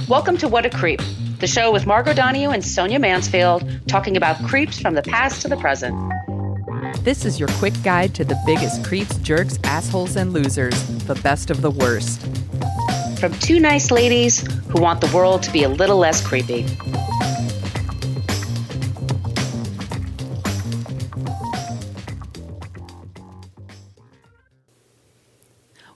Welcome to What a Creep, the show with Marc O'Donoghue and Sonia Mansfield, talking about creeps from the past to the present. This is your quick guide to the biggest creeps, jerks, assholes, and losers, the best of the worst. From two nice ladies who want the world to be a little less creepy.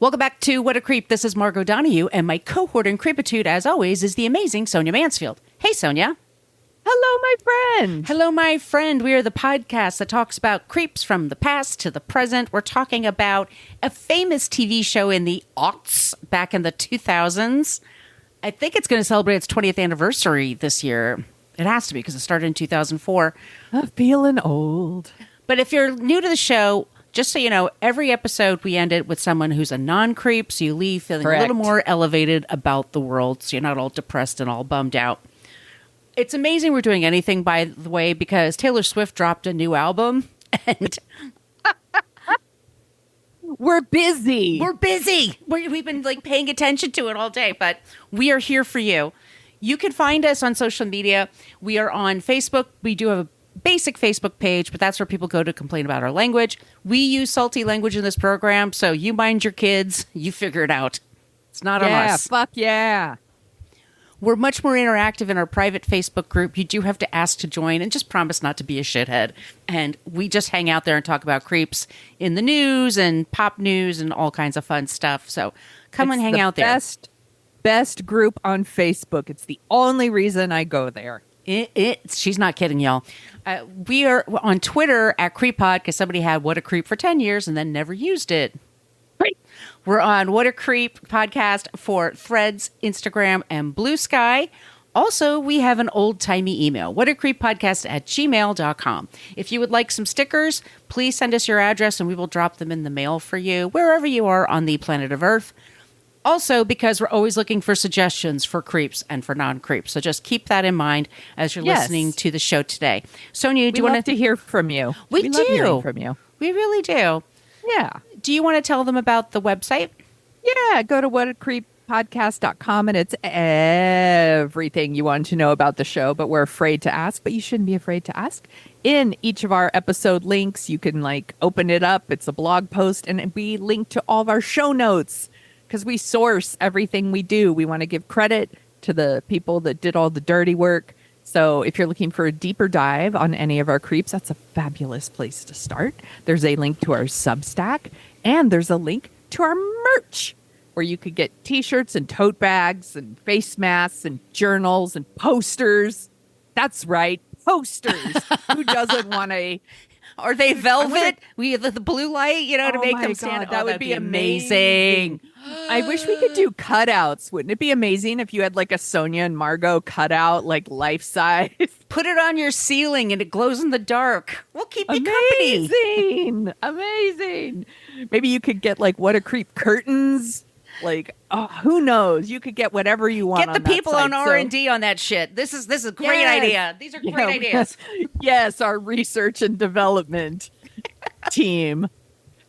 Welcome back to What a Creep. This is Marc O'Donoghue, and my cohort in creepitude, as always, is the amazing Sonia Mansfield. Hey, Sonia. Hello, my friend. Hello, my friend. We are the podcast that talks about creeps from the past to the present. We're talking about a famous TV show in the aughts, back in the 2000s. I think it's going to celebrate its 20th anniversary this year. It has to be because it started in 2004. I'm feeling old. But if you're new to the show, just so you know, every episode we end it with someone who's a non-creep, so you leave feeling Correct. a little more elevated about the world, so you're not all depressed and all bummed out. It's amazing we're doing anything, by the way, because Taylor Swift dropped a new album, and we're busy. We've been like paying attention to it all day, but we are here for you. You can find us on social media. We are on Facebook. We do have a basic Facebook page, but that's where people go to complain about our language. We use salty language in this program, so you mind your kids. You figure it out. It's not on us. Fuck yeah. We're much more interactive in our private Facebook group. You do have to ask to join and just promise not to be a shithead. And we just hang out there and talk about creeps in the news and pop news and all kinds of fun stuff. So come and hang out there. Best group on Facebook. It's the only reason I go there. She's not kidding, y'all. We are on Twitter at CreepPod because somebody had What a Creep for 10 years and then never used it. Great. We're on What a Creep podcast for Threads, Instagram, and Blue Sky. Also, we have an old-timey email, whatacreeppodcast@gmail.com. If you would like some stickers, please send us your address and we will drop them in the mail for you wherever you are on the planet of Earth. Also, because we're always looking for suggestions for creeps and for non-creeps. So just keep that in mind as you're listening to the show today. Sonia, do you want to hear from you? We do. Love hearing from you. We really do. Yeah. Do you want to tell them about the website? Yeah, go to whatacreeppodcast.com and it's everything you want to know about the show, but we're afraid to ask, but you shouldn't be afraid to ask. In each of our episode links, you can open it up. It's a blog post and we link to all of our show notes. Because we source everything we do. We want to give credit to the people that did all the dirty work. So if you're looking for a deeper dive on any of our creeps, that's a fabulous place to start. There's a link to our Substack, and there's a link to our merch, where you could get t-shirts and tote bags and face masks and journals and posters. That's right, posters. Who doesn't want a... Are they velvet? We have the blue light, to make them stand. That would be amazing. I wish we could do cutouts. Wouldn't it be amazing if you had a Sonia and Margot cutout, life size? Put it on your ceiling and it glows in the dark. We'll keep you company. Amazing. Maybe you could get What a Creep curtains. Who knows? You could get whatever you want. Get the people on R&D on that shit. This is a great idea. These are great ideas. Yes, our research and development team.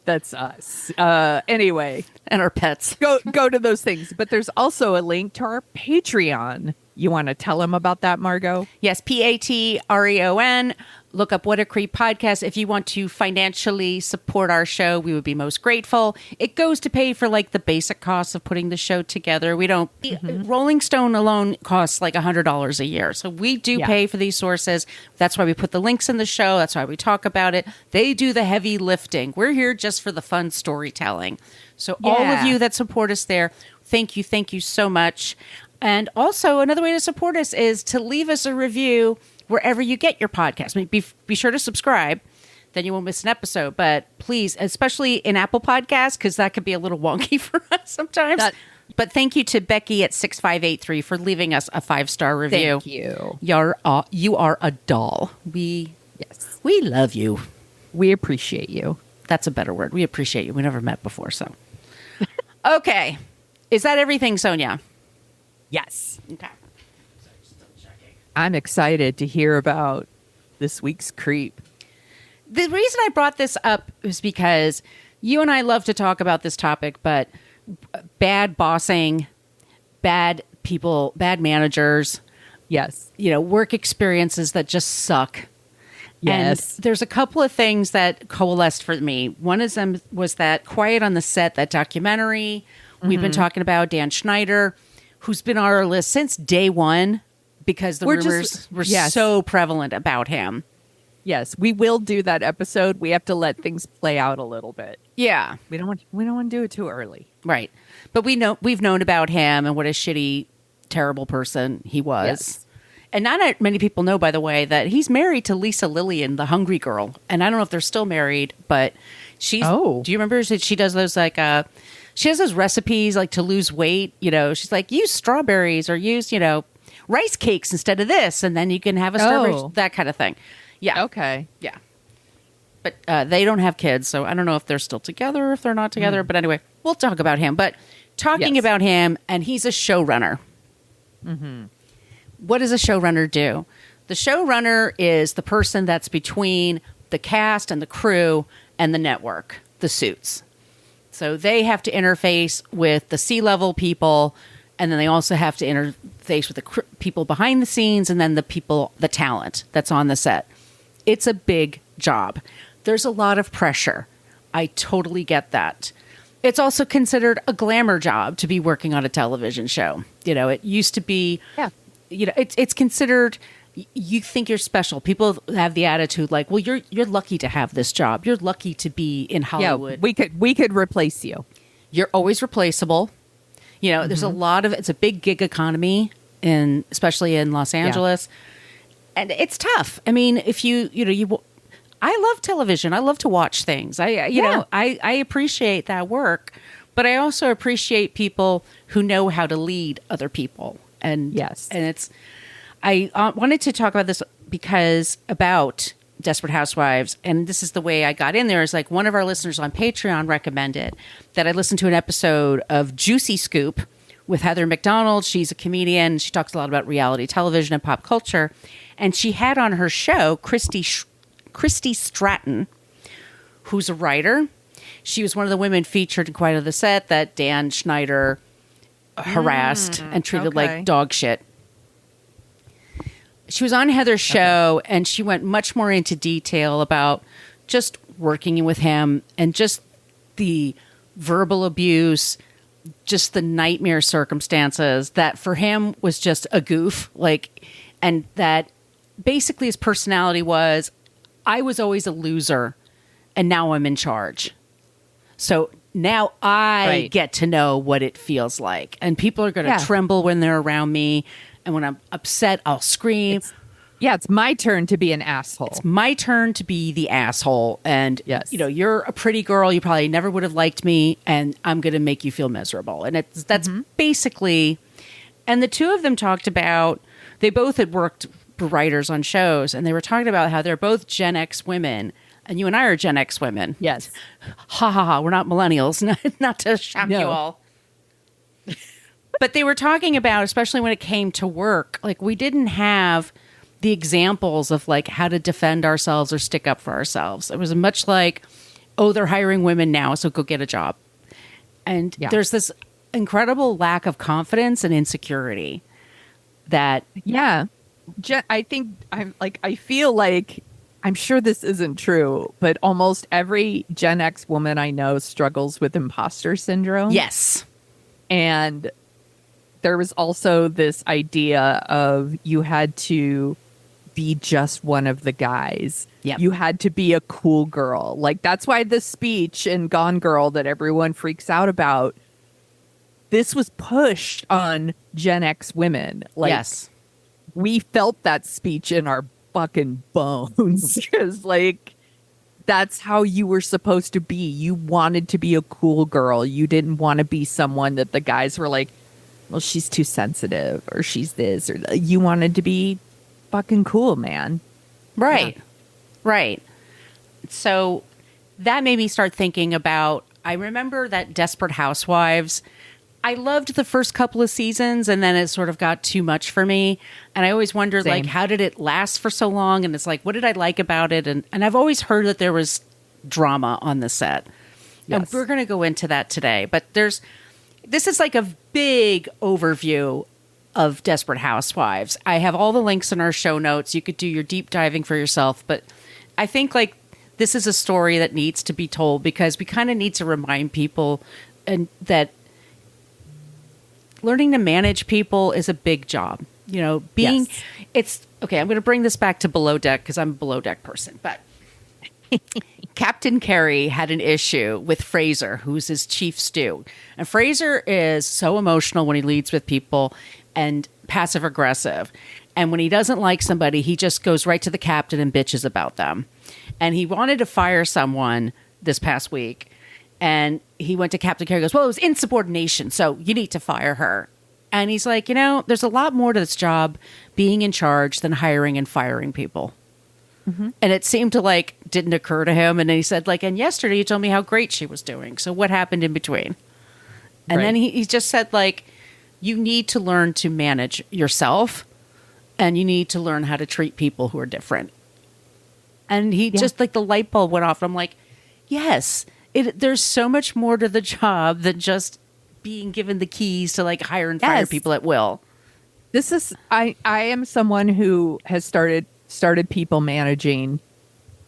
That's us. Anyway, and our pets. Go to those things. But there's also a link to our Patreon. You want to tell them about that, Margot? Yes, Patreon. Look up What a Creep podcast. If you want to financially support our show, we would be most grateful. It goes to pay for the basic costs of putting the show together. We don't. Rolling Stone alone costs $100 a year. So we do pay for these sources. That's why we put the links in the show. That's why we talk about it. They do the heavy lifting. We're here just for the fun storytelling. So all of you that support us there, thank you. Thank you so much. And also another way to support us is to leave us a review wherever you get your podcast. Be sure to subscribe, then you won't miss an episode. But please, especially in Apple Podcasts, because that could be a little wonky for us sometimes. But thank you to Becky at 6583 for leaving us a 5-star review. Thank you. You are a doll. We love you. We appreciate you. That's a better word. We appreciate you. We never met before, so. Okay. Is that everything, Sonia? Yes. Okay. I'm excited to hear about this week's creep. The reason I brought this up is because you and I love to talk about this topic, but bad bossing, bad people, bad managers, Yes. work experiences that just suck. Yes. And there's a couple of things that coalesced for me. One of them was that Quiet on the Set, that documentary we've been talking about, Dan Schneider, who's been on our list since day one because the rumors were so prevalent about him. Yes, we will do that episode. We have to let things play out a little bit. Yeah. We don't want to do it too early. Right. But we've known about him and what a shitty, terrible person he was. Yes. And not many people know, by the way, that he's married to Lisa Lillian, the Hungry Girl. And I don't know if they're still married, but she's. Oh. Do you remember she does those she has those recipes like to lose weight. She's like, use strawberries or use rice cakes instead of this, and then you can have a strawberry, that kind of thing. Yeah. Okay. Yeah. But they don't have kids, so I don't know if they're still together or if they're not together. But anyway, we'll talk about him. But talking about him, and he's a showrunner. Mm-hmm. What does a showrunner do? The showrunner is the person that's between the cast and the crew and the network, the suits. So they have to interface with the C-level people, and then they also have to interface with the people behind the scenes and then the talent that's on the set. It's a big job. There's a lot of pressure. I totally get that. It's also considered a glamour job to be working on a television show. It used to be, it's considered, you think you're special. People have the attitude like, well, you're lucky to have this job. You're lucky to be in Hollywood. Yeah, we could replace you. You're always replaceable. There's a lot of, it's a big gig economy especially in Los Angeles. Yeah. And it's tough. I mean, if I love television. I love to watch things. I appreciate that work, but I also appreciate people who know how to lead other people. And I wanted to talk about this about Desperate Housewives, and this is the way I got in there. Is like one of our listeners on Patreon recommended that I listen to an episode of Juicy Scoop with Heather McDonald. She's a comedian. She talks a lot about reality television and pop culture. And she had on her show Christy Stratton, who's a writer. She was one of the women featured in Quiet on the Set that Dan Schneider harassed and treated like dog shit. She was on Heather's show, and she went much more into detail about just working with him and just the verbal abuse, just the nightmare circumstances that for him was just a goof. And that basically his personality was, I was always a loser and now I'm in charge. So now I get to know what it feels like. And people are going to tremble when they're around me. And when I'm upset, I'll scream. It's my turn to be an asshole. It's my turn to be the asshole. And, you're a pretty girl. You probably never would have liked me. And I'm going to make you feel miserable. And that's basically... And the two of them talked about... They both had worked for writers on shows. And they were talking about how they're both Gen X women. And you and I are Gen X women. Yes. Ha ha ha. We're not millennials. Not to shock you all. But they were talking about, especially when it came to work, we didn't have the examples of how to defend ourselves or stick up for ourselves. It was much like, oh, they're hiring women now, so go get a job. And there's this incredible lack of confidence and insecurity that... Yeah. I think I feel like, I'm sure this isn't true, but almost every Gen X woman I know struggles with imposter syndrome. Yes. And there was also this idea of you had to be just one of the guys. Yep. You had to be a cool girl. That's why the speech in Gone Girl that everyone freaks out about, this was pushed on Gen X women. Yes. We felt that speech in our fucking bones because that's how you were supposed to be. You wanted to be a cool girl. You didn't want to be someone that the guys were like, well, she's too sensitive or she's this, or you wanted to be fucking cool, man. Right. Yeah. Right. So that made me start thinking about, I remember that Desperate Housewives, I loved the first couple of seasons and then it sort of got too much for me. And I always wondered, how did it last for so long? And it's what did I like about it? And I've always heard that there was drama on the set. Yes. And we're going to go into that today. But this is a big overview of Desperate Housewives. I have all the links in our show notes. You could do your deep diving for yourself, but I think like this is a story that needs to be told because we kind of need to remind people and that learning to manage people is a big job. You know, it's okay. I'm going to bring this back to Below Deck because I'm a Below Deck person, but Captain Kerry had an issue with Fraser, who's his chief stew. And Fraser is so emotional when he leads with people and passive aggressive. And when he doesn't like somebody, he just goes right to the captain and bitches about them. And he wanted to fire someone this past week. And he went to Captain Kerry and goes, well, it was insubordination, so you need to fire her. And he's like, you know, there's a lot more to this job being in charge than hiring and firing people. Mm-hmm. And it seemed to like didn't occur to him. And then he said, like, and yesterday you told me how great she was doing. So what happened in between? And then he just said, like, you need to learn to manage yourself and you need to learn how to treat people who are different. And he just like the light bulb went off. I'm like, yes, there's so much more to the job than just being given the keys to like hire and fire people at will. This is I am someone who has started people managing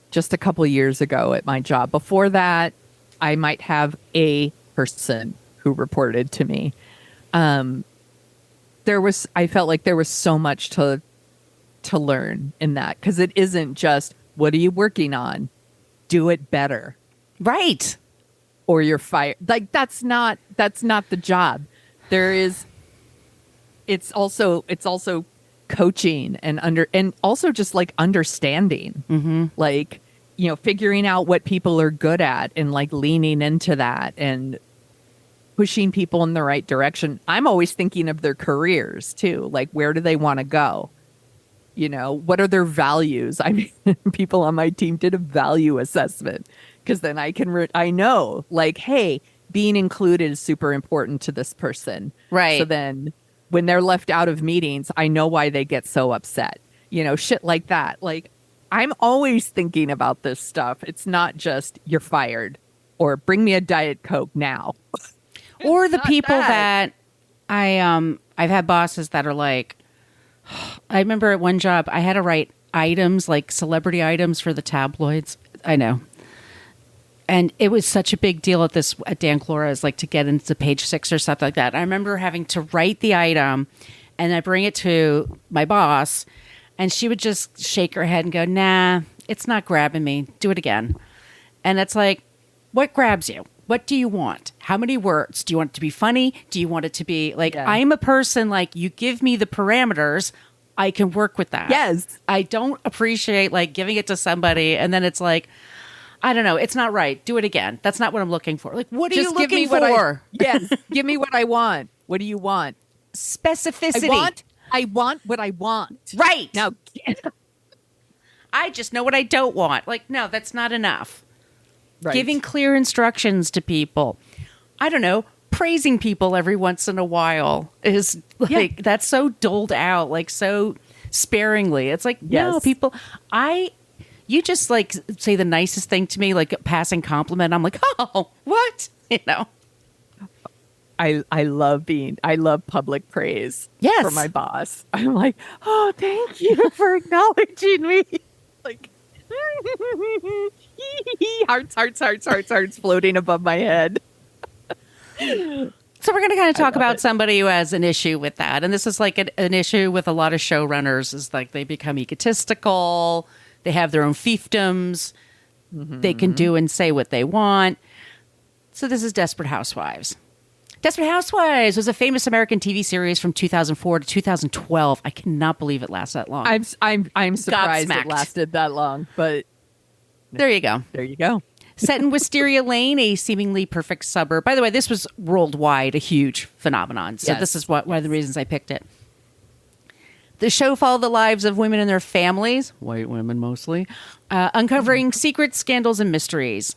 just a couple of years ago at my job. Before that, I might have a person who reported to me. I felt like there was so much to learn in that because it isn't just what are you working on? Do it better. Right. Or you're fired. Like that's not the job. It's also coaching and also just like understanding, like, you know, figuring out what people are good at and like leaning into that and pushing people in the right direction. I'm always thinking of their careers too. Like, where do they want to go? You know, what are their values? I mean, people on my team did a value assessment because then I can, I know like, hey, being included is super important to this person. Right. So then when they're left out of meetings, I know why they get so upset, you know, shit like that. Like, I'm always thinking about this stuff. It's not just you're fired or bring me a Diet Coke now. Or the people that I've had bosses that are like, I remember at one job, I had to write items, like celebrity items for the tabloids. I know. And it was such a big deal at Dan Clora's, like to get into page 6 or something like that. I remember having to write the item and I bring it to my boss and she would just shake her head and go, nah, it's not grabbing me. Do it again. And it's like, what grabs you? What do you want? How many words? Do you want it to be funny? Do you want it to be like, I'm a person, like you give me the parameters, I can work with that. Yes. I don't appreciate like giving it to somebody and then it's like, I don't know. It's not right. Do it again. That's not what I'm looking for. Like, what are you looking for? Yes. Give me what I want. What do you want? Specificity. I want what I want. Right. Now, I just know what I don't want. Like, no, that's not enough. Right. Giving clear instructions to people. I don't know. Praising people every once in a while is like, that's so doled out, like so sparingly. It's like, no, people, you just like say the nicest thing to me, like a passing compliment. I'm like, oh, what? You know, I love public praise yes. for my boss. I'm like, oh, thank you for acknowledging me. Like, hearts floating above my head. So we're going to kind of talk about somebody who has an issue with that. And this is like an issue with a lot of showrunners is like they become egotistical. They have their own fiefdoms. Mm-hmm. They can do and say what they want. So this is Desperate Housewives. Desperate Housewives was a famous American TV series from 2004 to 2012. I cannot believe it lasted that long. I'm surprised it lasted that long, but there you go. There you go. Set in Wisteria Lane, a seemingly perfect suburb. By the way, this was worldwide a huge phenomenon. So this is one of the reasons I picked it. The show followed the lives of women and their families, white women mostly, uncovering secrets, scandals, and mysteries.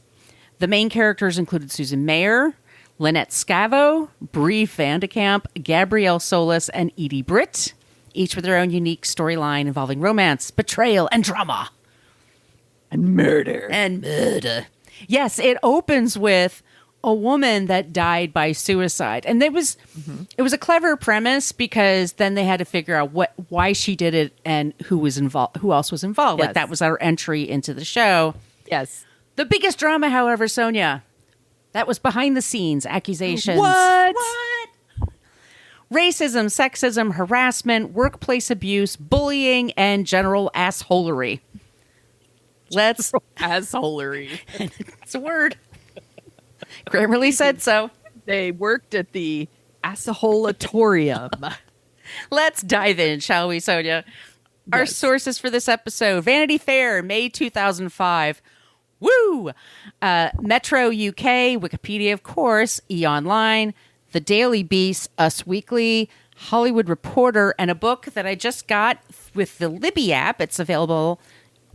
The main characters included Susan Mayer, Lynette Scavo, Bree Vandekamp, Gabrielle Solis, and Edie Britt, each with their own unique storyline involving romance, betrayal, and drama. And murder. Yes, it opens with, a woman that died by suicide. And it was a clever premise because then they had to figure out why she did it and who else was involved. Yes. Like that was our entry into the show. Yes. The biggest drama, however, Sonia, that was behind the scenes accusations. What? Racism, sexism, harassment, workplace abuse, bullying, and general assholery. Assholery. It's a word. Grammarly said so. They worked at the Assaholatorium. Let's dive in, shall we, Sonia? Our Yes. sources for this episode: Vanity Fair, May 2005. Woo! Metro UK, Wikipedia, of course, E! Online, The Daily Beast, Us Weekly, Hollywood Reporter, and a book that I just got with the Libby app. It's available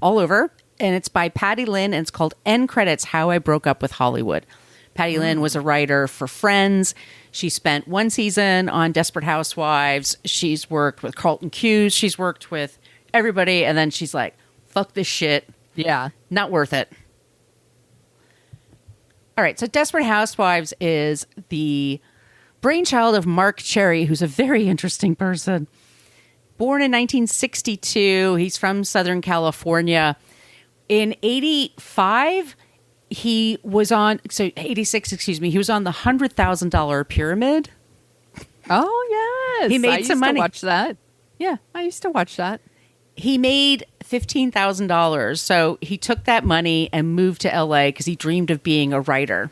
all over, and it's by Patty Lynn, and it's called End Credits: How I Broke Up with Hollywood. Patty Lynn was a writer for Friends. She spent one season on Desperate Housewives. She's worked with Carlton Cuse. She's worked with everybody, and then she's like, fuck this shit. Yeah. Not worth it. All right, so Desperate Housewives is the brainchild of Marc Cherry, who's a very interesting person. Born in 1962, he's from Southern California. In 86, he was on the $100,000 pyramid. Oh, yes. He made I used some money. to watch that. Yeah, I used to watch that. He made $15,000. So he took that money and moved to LA because he dreamed of being a writer.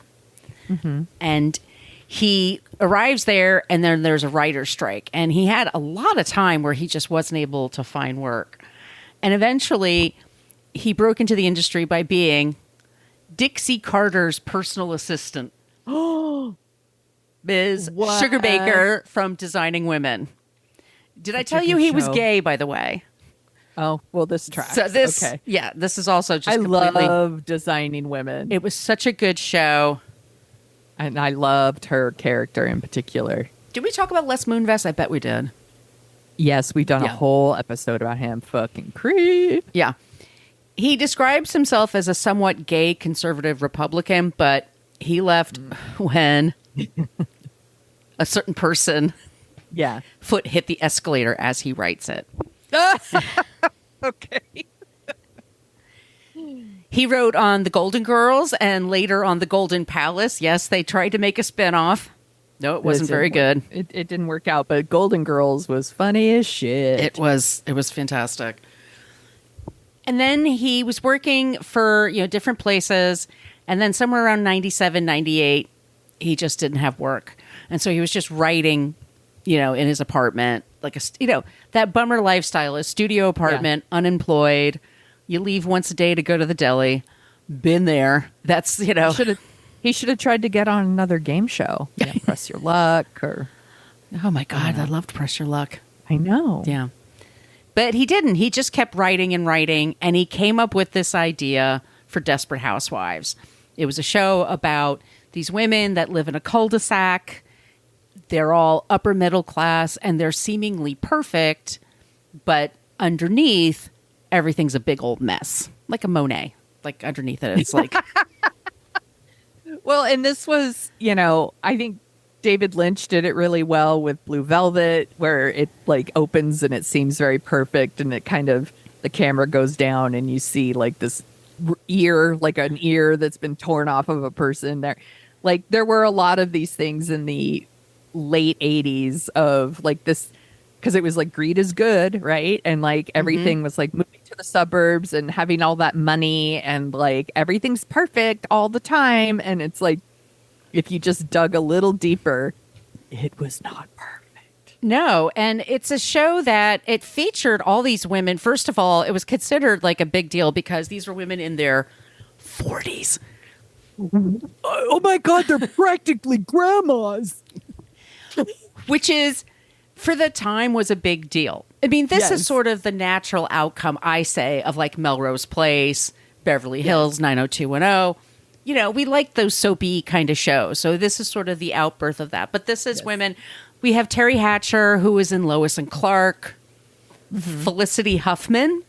And he arrives there, and then there's a writer's strike. And he had a lot of time where he just wasn't able to find work. And eventually, he broke into the industry by being Dixie Carter's personal assistant. Ms. What? Sugarbaker from Designing Women. Did I Such a tell you good he was show. gay, by the way? Oh, well, this tracks. So this, okay. yeah, this is also just I completely. love Designing Women. It was such a good show. And I loved her character in particular. Did we talk about Les Moonves? I bet we did. Yes, we've done Yeah. a whole episode about him. Fucking creep. Yeah. He describes himself as a somewhat gay conservative Republican, but he left when a certain person Yeah. foot hit the escalator, as he writes it. Okay. He wrote on The Golden Girls and later on The Golden Palace. Yes, they tried to make a spinoff. No, it wasn't very good. It didn't work out, but Golden Girls was funny as shit. It was fantastic. And then he was working for, different places. And then somewhere around 97, 98, he just didn't have work. And so he was just writing, in his apartment, like that bummer lifestyle, a studio apartment, unemployed. You leave once a day to go to the deli. Been there. That's, He should have tried to get on another game show. Press Your Luck or... Oh my God, I loved Press Your Luck. I know. Yeah. But he didn't. He just kept writing and writing, and he came up with this idea for Desperate Housewives. It was a show about these women that live in a cul-de-sac. They're all upper middle class, and they're seemingly perfect, but underneath, everything's a big old mess. Like a Monet. Like underneath it, it's like... Well, and this was, I think David Lynch did it really well with Blue Velvet, where it like opens and it seems very perfect, and it kind of, the camera goes down and you see like this ear, like an ear that's been torn off of a person there. Like there were a lot of these things in the late 80s of like this, because it was like greed is good, right? And like everything was like moving to the suburbs and having all that money and like everything's perfect all the time. And it's like, if you just dug a little deeper, it was not perfect. No, and it's a show that it featured all these women. First of all, it was considered like a big deal because these were women in their 40s. Oh my God, they're practically grandmas. Which is, for the time, was a big deal. I mean, this is Yes. sort of the natural outcome, I say, of like Melrose Place, Beverly Hills, 90210. We like those soapy kind of shows. So this is sort of the outbirth of that. But this is women. We have Terry Hatcher, who is in Lois and Clark. Felicity Huffman,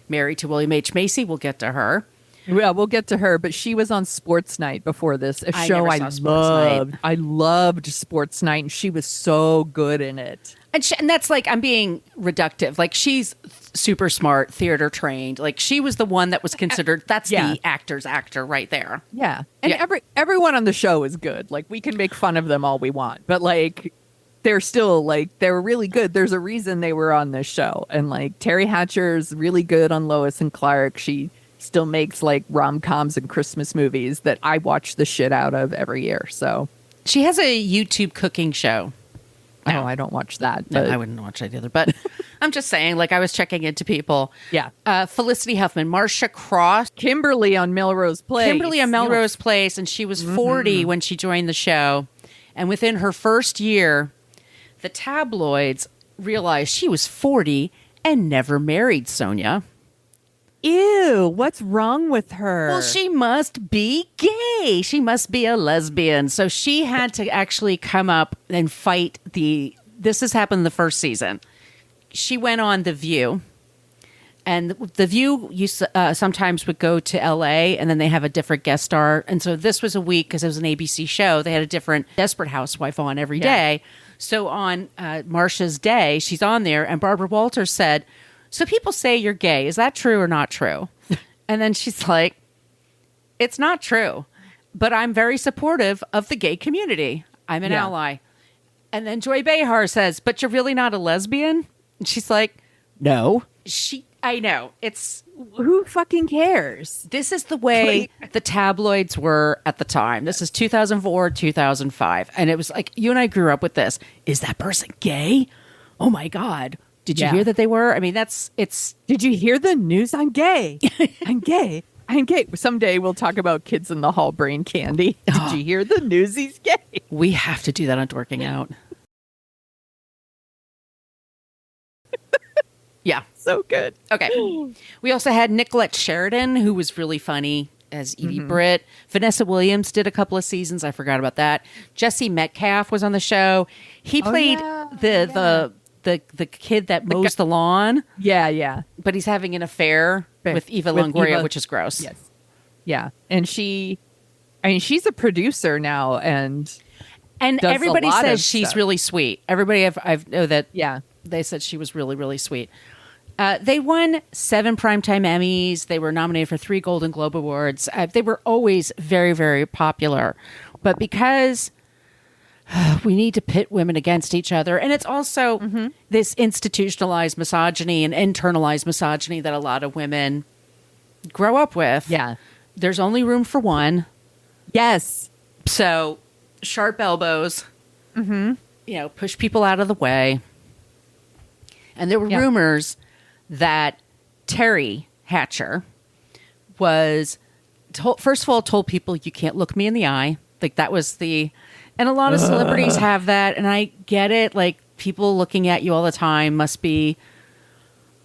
married to William H. Macy. We'll get to her. Yeah, we'll get to her, but she was on Sports Night before this, a I show never I saw Sports Night. loved. I loved Sports Night, and she was so good in it. And that's like, I'm being reductive. Like, she's super smart, theater trained. Like, she was the one that was considered, that's Yeah. the actor's actor right there. Yeah, and Yeah. everyone on the show is good. Like, we can make fun of them all we want, but like, they're still like, they're really good. There's a reason they were on this show, and like Terry Hatcher's really good on Lois and Clark. She still makes like rom-coms and Christmas movies that I watch the shit out of every year. So, She has a YouTube cooking show. oh, I don't watch that. No, But I wouldn't watch that either. But I'm just saying, like, I was checking into people. yeah, Felicity Huffman, Marcia Cross, Kimberly on Melrose Place. Kimberly on Melrose Place, and she was 40 when she joined the show. And within her first year, the tabloids realized she was 40 and never married Sonia. Ew, what's wrong with her? Well, she must be gay. She must be a lesbian. So she had to actually come up and fight this has happened in the first season. She went on The View. And The View sometimes would go to LA, and then they have a different guest star. And so this was a week, because it was an ABC show, they had a different Desperate Housewife on every day. So on Marcia's day, she's on there, and Barbara Walters said, "So people say you're gay. Is that true or not true?" And then she's like, "It's not true, but I'm very supportive of the gay community. I'm an ally." And then Joy Behar says, "But you're really not a lesbian?" And she's like, "No." I know. Who fucking cares? This is the way the tabloids were at the time. This is 2004, 2005. And it was like, you and I grew up with this. Is that person gay? Oh my God. Did you hear that they were? I mean, Did you hear the news? I'm gay. I'm gay. I'm gay. Someday we'll talk about Kids in the Hall brain candy. Did you hear the news? He's gay. we have to do that on Dorking Out. Yeah. So good. Okay. We also had Nicolette Sheridan, who was really funny as Edie Britt. Vanessa Williams did a couple of seasons. I forgot about that. Jesse Metcalf was on the show. He played the kid that mows the lawn. Yeah, yeah. But he's having an affair with Eva with Longoria, Eva. which is gross. Yes. Yeah. And she's a producer now, and does everybody a lot says of she's stuff. really sweet. Everybody I've know that Yeah. they said she was really, really sweet. They won 7 Primetime Emmys. They were nominated for 3 Golden Globe Awards. They were always very, very popular. But because we need to pit women against each other, and it's also this institutionalized misogyny and internalized misogyny that a lot of women grow up with. Yeah. There's only room for one. Yes. So sharp elbows, push people out of the way. And there were rumors that Terry Hatcher was, first of all, told people, "You can't look me in the eye." Like, that was and a lot of celebrities have that. And I get it. Like, people looking at you all the time must be,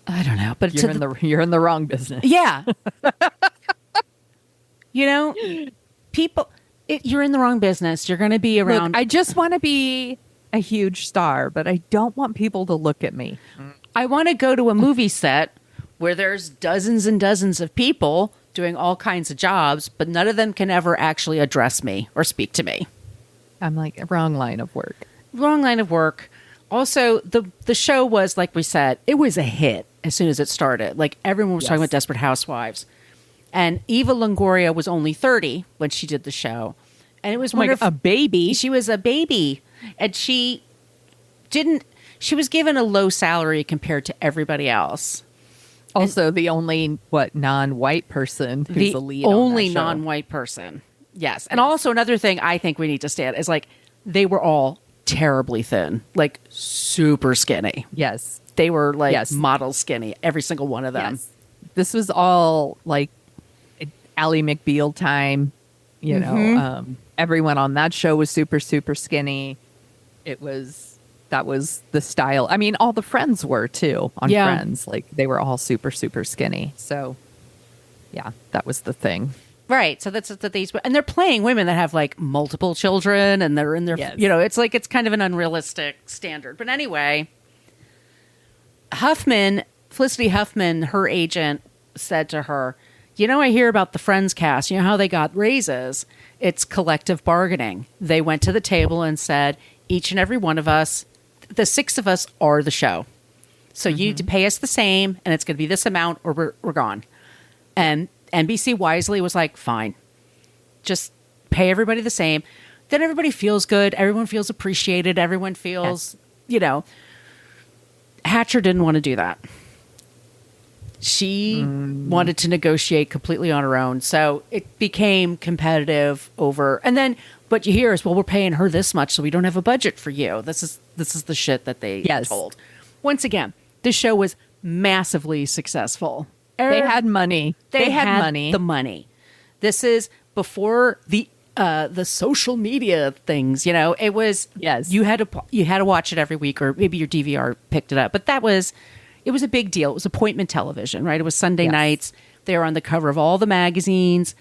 I don't know, but You're in the wrong business. yeah. People, you're in the wrong business. You're going to be around. Look, I just want to be a huge star, but I don't want people to look at me. I want to go to a movie set where there's dozens and dozens of people doing all kinds of jobs, but none of them can ever actually address me or speak to me. I'm like, wrong line of work. Wrong line of work. Also, the show was, like we said, it was a hit as soon as it started. Like, everyone was talking about Desperate Housewives. And Eva Longoria was only 30 when she did the show. And it was a baby. She was a baby. And she was given a low salary compared to everybody else. Also, the only non-white person who's the lead. Only on that show. non-white person. Yes. And also another thing I think we need to stand is, like, they were all terribly thin, like super skinny. Yes. They were like model skinny, every single one of them. Yes. This was all like Ally McBeal time. You know, everyone on that show was super, super skinny. That was the style. I mean, all the friends were too on Friends. Like, they were all super, super skinny. So yeah, that was the thing. Right. So that's these, and they're playing women that have like multiple children, and they're in their, it's like, it's kind of an unrealistic standard. But anyway, Felicity Huffman, her agent said to her, I hear about the Friends cast. You know how they got raises? It's collective bargaining. They went to the table and said, each and every one of us, the 6 of us are the show. So you need to pay us the same, and it's going to be this amount, or we're gone. And NBC wisely was like, fine, just pay everybody the same. Then everybody feels good. Everyone feels appreciated. Everyone feels, Hatcher didn't want to do that. She wanted to negotiate completely on her own. So it became competitive over. And then what you hear is, well, we're paying her this much, so we don't have a budget for you. This is the shit that they told. Once again, this show was massively successful. They had money. They had money. The money. This is before the social media things. It was you had to watch it every week, or maybe your DVR picked it up. But it was a big deal. It was appointment television, right? It was Sunday nights. They were on the cover of all the magazines.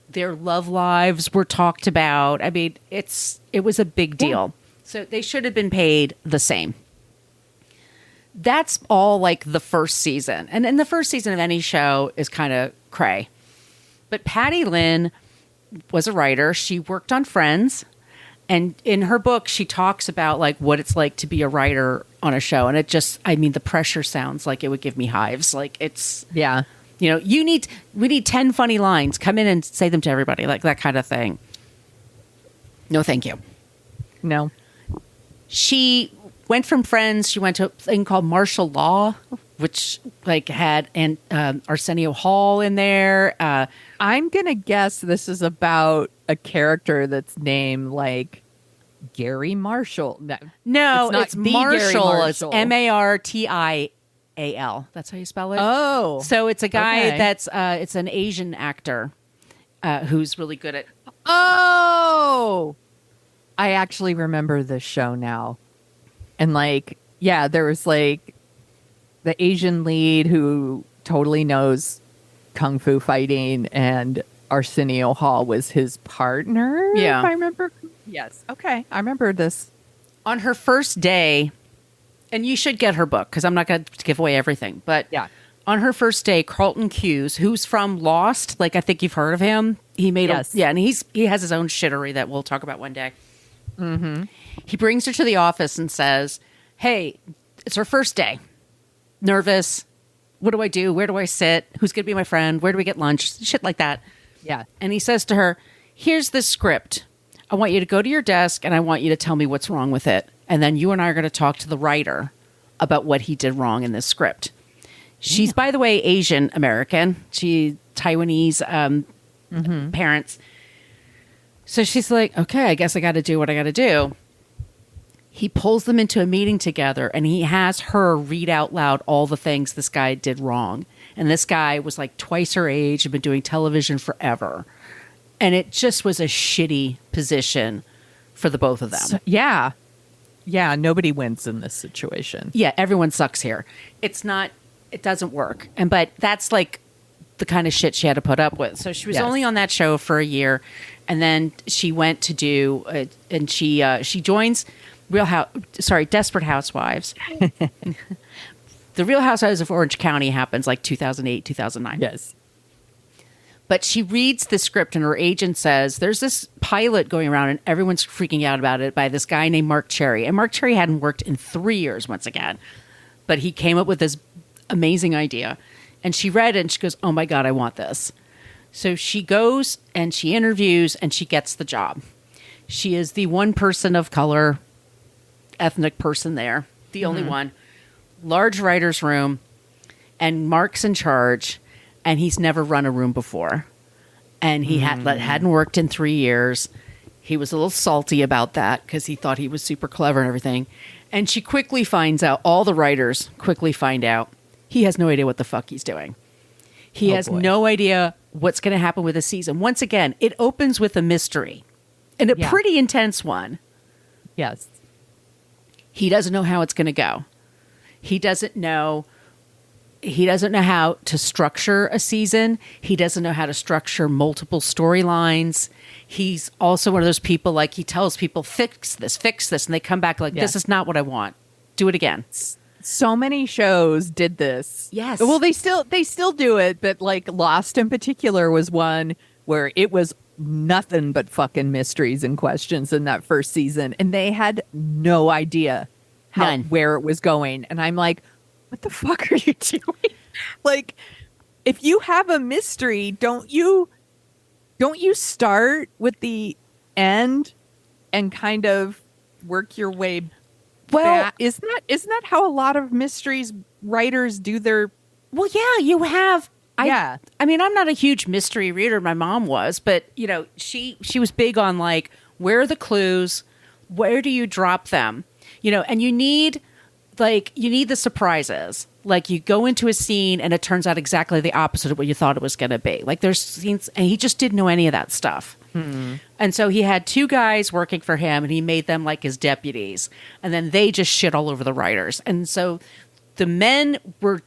Their love lives were talked about. I mean, it was a big deal. So they should have been paid the same. That's all like the first season. And then the first season of any show is kind of cray. But Patty Lynn was a writer. She worked on Friends. And in her book, she talks about like what it's like to be a writer on a show. And the pressure sounds like it would give me hives. Like it's, we need 10 funny lines. Come in and say them to everybody, like that kind of thing. No, thank you. No. She went from Friends. She went to a thing called Martial Law, which like had Arsenio Hall in there. I'm going to guess this is about a character that's named like Gary Marshall. No, it's Marshall. Marshall. It's Martial. That's how you spell it. Oh. So it's a guy that's it's an Asian actor who's really good at. Oh, I actually remember this show now. And there was like the Asian lead who totally knows kung fu fighting, and Arsenio Hall was his partner. Yeah. If I remember. Yes. Okay. I remember this. On her first day, and you should get her book because I'm not going to give away everything, but on her first day, Carlton Cuse, who's from Lost, like I think you've heard of him. He made and he has his own shittery that we'll talk about one day. Mm-hmm. He brings her to the office and says, hey, it's her first day. Nervous. What do I do? Where do I sit? Who's going to be my friend? Where do we get lunch? Shit like that. Yeah. And he says to her, here's this script. I want you to go to your desk and I want you to tell me what's wrong with it. And then you and I are going to talk to the writer about what he did wrong in this script. She's, by the way, Asian American. She Taiwanese parents. So she's like, okay, I guess I got to do what I got to do. He pulls them into a meeting together and he has her read out loud all the things this guy did wrong. And this guy was like twice her age and been doing television forever. And it just was a shitty position for the both of them. So, yeah. Nobody wins in this situation. Yeah. Everyone sucks here. It doesn't work. But that's like the kind of shit she had to put up with. So she was only on that show for a year. And then she went to do, and she joins Desperate Housewives. The Real Housewives of Orange County happens like 2008, 2009. Yes. But she reads the script and her agent says, there's this pilot going around and everyone's freaking out about it by this guy named Marc Cherry. And Marc Cherry hadn't worked in 3 years once again. But he came up with this amazing idea. And she read it and she goes, oh my God, I want this. So she goes and she interviews and she gets the job. She is the one person of color, ethnic person there, the only one. Large writer's room, and Mark's in charge, and he's never run a room before. And he hadn't worked in 3 years. He was a little salty about that because he thought he was super clever and everything. And she quickly finds out, all the writers quickly find out, he has no idea what the fuck he's doing. He has no idea what's going to happen with the season. Once again, it opens with a mystery, and a pretty intense one. Yes. He doesn't know how it's going to go. He doesn't know how to structure a season. He doesn't know how to structure multiple storylines. He's also one of those people, like, he tells people, fix this, and they come back like, this is not what I want. Do it again. So many shows did this. Yes. Well, they still do it, but like Lost in particular was one where it was nothing but fucking mysteries and questions in that first season, and they had no idea where it was going. And I'm like, what the fuck are you doing? Like, if you have a mystery, don't you start with the end and kind of work your way back? Isn't that how a lot of mysteries writers do their? Well, yeah, you have. Yeah. I mean, I'm not a huge mystery reader. My mom was, but you know, she was big on like, where are the clues? Where do you drop them? You know, and you need the surprises. Like you go into a scene and it turns out exactly the opposite of what you thought it was going to be. Like there's scenes, and he just didn't know any of that stuff. And so he had two guys working for him, and he made them like his deputies, and then they just shit all over the writers. And so the men were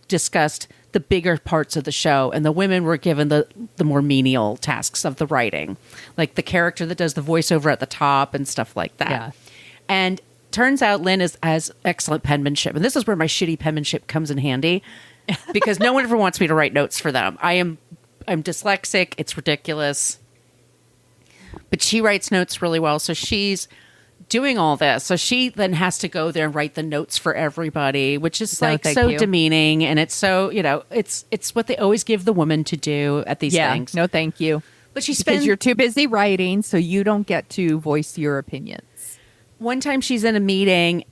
discussed the bigger parts of the show, and the women were given the more menial tasks of the writing, like the character that does the voiceover at the top and stuff like that. Yeah. And turns out Lynn has excellent penmanship, and this is where my shitty penmanship comes in handy, because no one ever wants me to write notes for them. I'm dyslexic. It's ridiculous. But she writes notes really well, so she's doing all this. So she then has to go there and write the notes for everybody, which is so demeaning, and it's so, you know, it's what they always give the woman to do at these things. No, thank you. But because you're too busy writing, so you don't get to voice your opinions. One time she's in a meeting,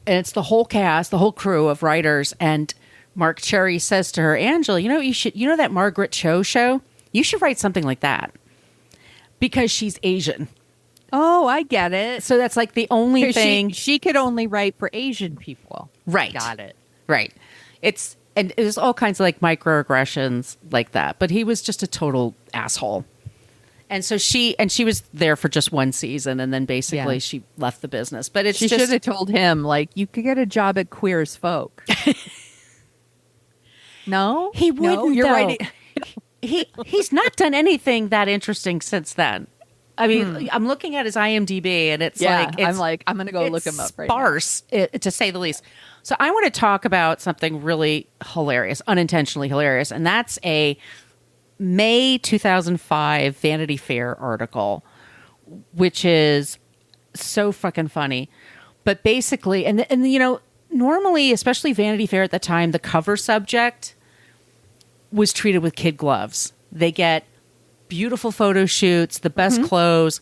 and it's the whole cast, the whole crew of writers, and Marc Cherry says to her, Angela, you know that Margaret Cho show? You should write something like that. Because she's Asian. Oh, I get it. So that's like the only thing. She could only write for Asian people. Right. Got it. Right. And there's all kinds of like microaggressions like that. But he was just a total asshole. And so she was there for just one season, and then basically she left the business. But she should have told him, like, you could get a job at Queer as Folk. No? He wouldn't, no, you're writing. He's not done anything that interesting since then. I mean, I'm looking at his IMDb, and it's I'm going to go look him up right now. Sparse, to say the least. So I want to talk about something really hilarious, unintentionally hilarious, and that's a May 2005 Vanity Fair article, which is so fucking funny. But basically, and you know, normally, especially Vanity Fair at the time, the cover subject was treated with kid gloves. They get beautiful photo shoots, the best clothes,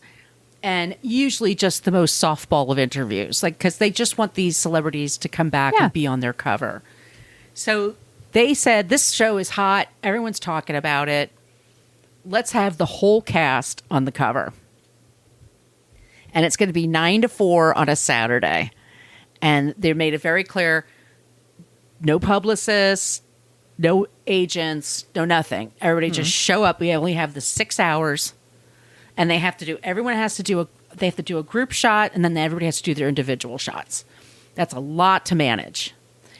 and usually just the most softball of interviews, like, because they just want these celebrities to come back and be on their cover. So they said, this show is hot. Everyone's talking about it. Let's have the whole cast on the cover. And it's going to be 9 to 4 on a Saturday. And they made it very clear, no publicists, no agents, no nothing. Everybody just show up. We only have the 6 hours, and they have to do a group shot, and then everybody has to do their individual shots. That's a lot to manage.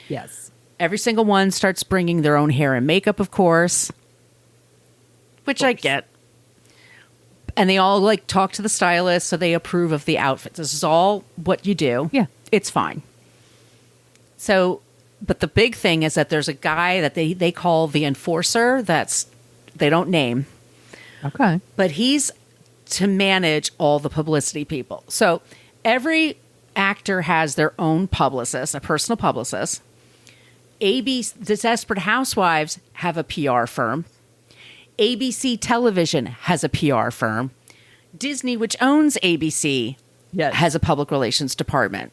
Yes. Every single one starts bringing their own hair and makeup, of course, which I get. And they all like talk to the stylist, so they approve of the outfits. This is all what you do. Yeah. It's fine. So, but the big thing is that there's a guy that they call the enforcer. They don't name. Okay. But he's to manage all the publicity people. So every actor has their own publicist, a personal publicist. The Desperate Housewives have a PR firm. ABC Television has a PR firm. Disney, which owns ABC, has a public relations department.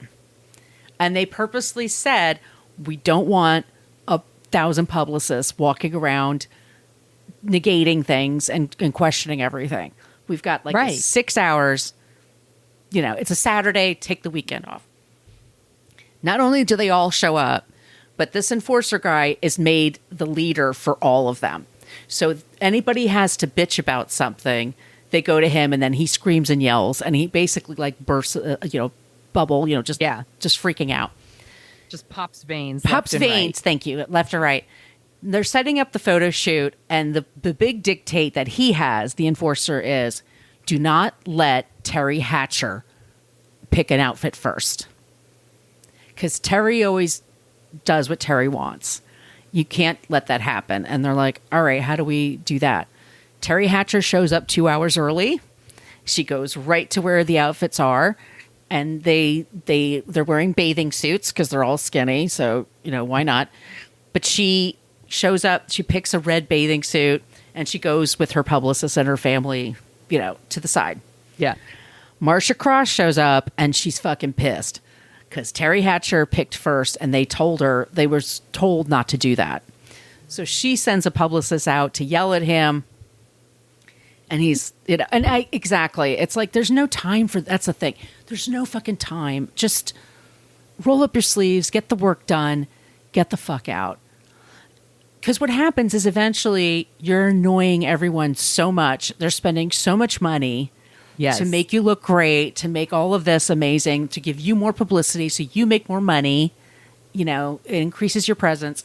And they purposely said, we don't want 1,000 publicists walking around negating things and questioning everything. We've got 6 hours. You know, it's a Saturday, take the weekend off. Not only do they all show up, but this enforcer guy is made the leader for all of them. So if anybody has to bitch about something, they go to him, and then he screams and yells, and he basically like bursts, bubble, just freaking out. Just pops veins. Right. Thank you. Left or right. They're setting up the photo shoot, and the big dictate that he has, the enforcer, is do not let Terry Hatcher pick an outfit first. because Terry always does what Terry wants. You can't let that happen. And they're like, all right, how do we do that? Terry Hatcher shows up 2 hours early. She goes right to where the outfits are, and they're wearing bathing suits because they're all skinny. So, why not? But she shows up, she picks a red bathing suit, and she goes with her publicist and her family, to the side. Yeah. Marcia Cross shows up, and she's fucking pissed because Terry Hatcher picked first, and they were told not to do that. So she sends a publicist out to yell at him. And exactly. It's like, there's no time that's the thing. There's no fucking time. Just roll up your sleeves, get the work done, get the fuck out. Because what happens is eventually you're annoying everyone so much. They're spending so much money to make you look great, to make all of this amazing, to give you more publicity so you make more money. It increases your presence.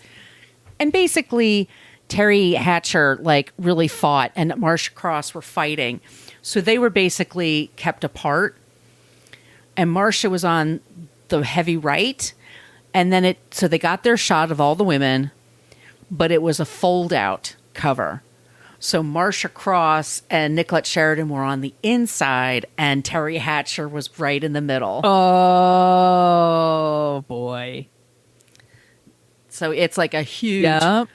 And basically, Terry Hatcher really fought, and Marcia Cross were fighting. So they were basically kept apart. And Marcia was on the heavy right. And then so they got their shot of all the women, but it was a fold out cover. So Marcia Cross and Nicolette Sheridan were on the inside, and Terry Hatcher was right in the middle. Oh boy. So it's like a huge... Yep.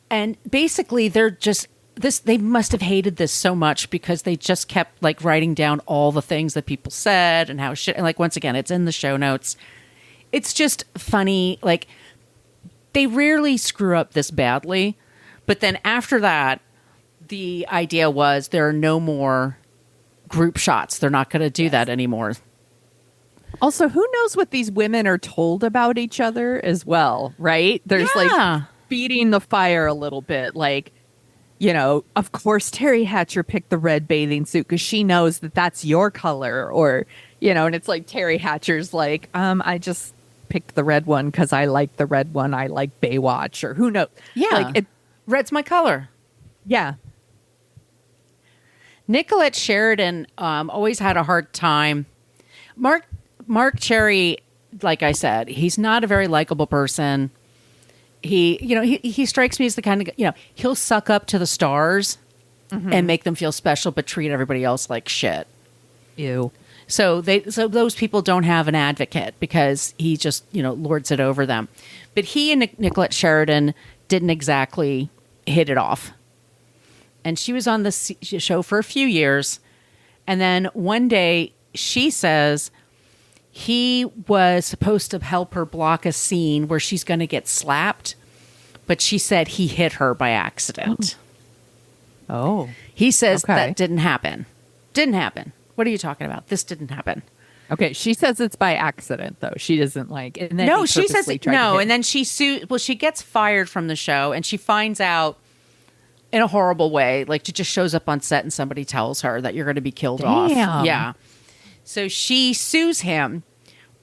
And basically, they're just they must have hated this so much because they just kept writing down all the things that people said and how shit. And once again, it's in the show notes. It's just funny. They rarely screw up this badly. But then after that, the idea was there are no more group shots. They're not going to do that anymore. Also, who knows what these women are told about each other as well, right? There's feeding the fire a little bit. Of course, Terry Hatcher picked the red bathing suit because she knows that that's your color, or, and it's Terry Hatcher's I just picked the red one because I like the red one. I like Baywatch, or who knows? Yeah. Red's my color. Yeah. Nicolette Sheridan always had a hard time. Mark Cherry, like I said, he's not a very likable person. He strikes me as the kind of, he'll suck up to the stars and make them feel special, but treat everybody else like shit. Ew. So those people don't have an advocate because he just, lords it over them. But he and Nicolette Sheridan didn't exactly hit it off. And she was on the show for a few years. And then one day she says he was supposed to help her block a scene where she's going to get slapped. But she said he hit her by accident. Oh. He says that didn't happen. Didn't happen. What are you talking about? This didn't happen. Okay, she says it's by accident, though. She doesn't and then no, she says no, and then she she gets fired from the show, and she finds out in a horrible way. She just shows up on set, and somebody tells her that you're going to be killed off. Yeah. So she sues him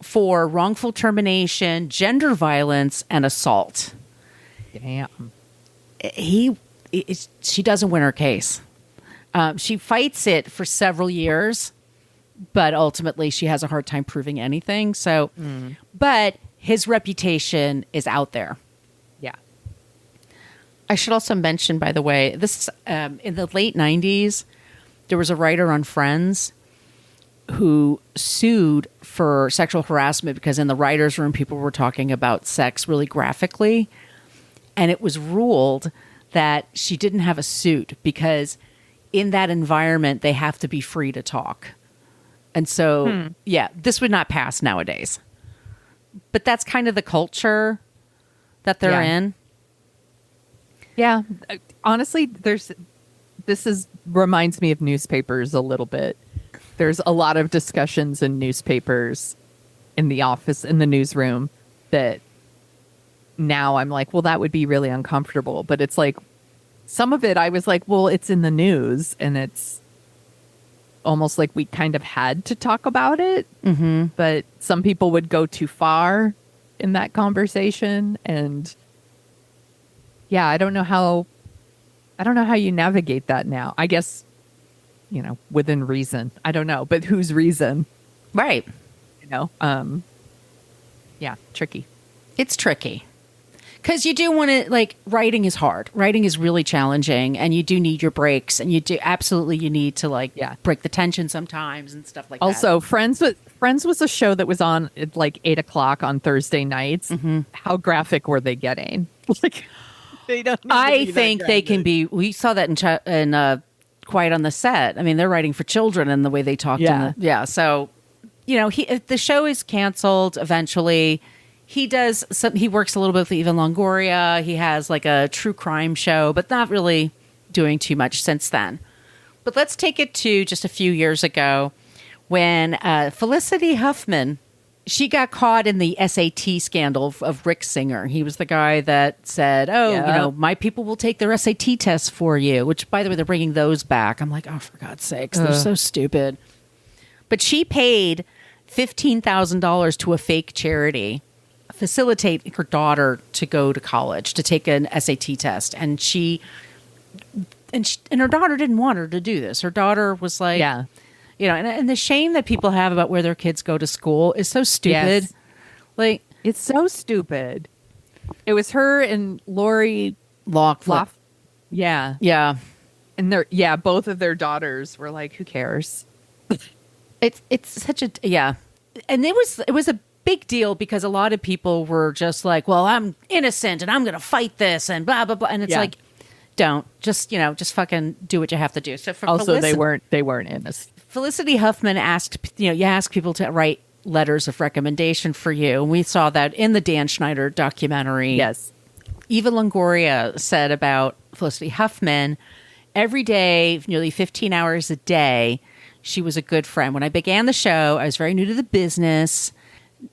for wrongful termination, gender violence, and assault. Damn. She doesn't win her case. She fights it for several years, but ultimately she has a hard time proving anything. So, but his reputation is out there. Yeah. I should also mention, by the way, this in the late 90s, there was a writer on Friends who sued for sexual harassment because in the writer's room, people were talking about sex really graphically. And it was ruled that she didn't have a suit because in that environment, they have to be free to talk. And so, this would not pass nowadays. But that's kind of the culture that they're in. Yeah. Honestly, reminds me of newspapers a little bit. There's a lot of discussions in newspapers in the office, in the newsroom, that now I'm like, well, that would be really uncomfortable. But it's some of it I was like, well, it's in the news, and it's almost like we kind of had to talk about it. Mm-hmm. But some people would go too far in that conversation. And yeah, I don't know how you navigate that now. I guess, within reason. I don't know, but whose reason? Right. Yeah, tricky. It's tricky. Because you do want to, like, writing is hard. Writing is really challenging, and you do need your breaks, and you need to, like, break the tension sometimes and stuff like that. Also, Friends was a show that was on at like 8 o'clock on Thursday nights. Mm-hmm. How graphic were they getting? Like, they don't. I think they can be. We saw that in Quiet on the Set. I mean, they're writing for children, and the way they talked. Yeah. So, the show is canceled eventually. He does some. He works a little bit with Eva Longoria. He has like a true crime show, but not really doing too much since then. But let's take it to just a few years ago when Felicity Huffman, she got caught in the SAT scandal of Rick Singer. He was the guy that said, my people will take their SAT tests for you, which, by the way, they're bringing those back. I'm like, oh, for God's sakes, they're so stupid. But she paid $15,000 to a fake charity, facilitate her daughter to go to college to take an SAT test. And her daughter didn't want her to do this. Her daughter was like, and the shame that people have about where their kids go to school is so stupid. Yes. Like, it's so stupid. It was her and Lori Loughlin. Yeah. Yeah. And both of their daughters were like, who cares? It's such a, and it was a big deal because a lot of people were just like, well, I'm innocent and I'm going to fight this and blah, blah, blah. And it's like, don't just fucking do what you have to do. So for also, they weren't innocent. Felicity Huffman asked, you ask people to write letters of recommendation for you. And we saw that in the Dan Schneider documentary. Yes. Eva Longoria said about Felicity Huffman, every day, nearly 15 hours a day, she was a good friend. When I began the show, I was very new to the business,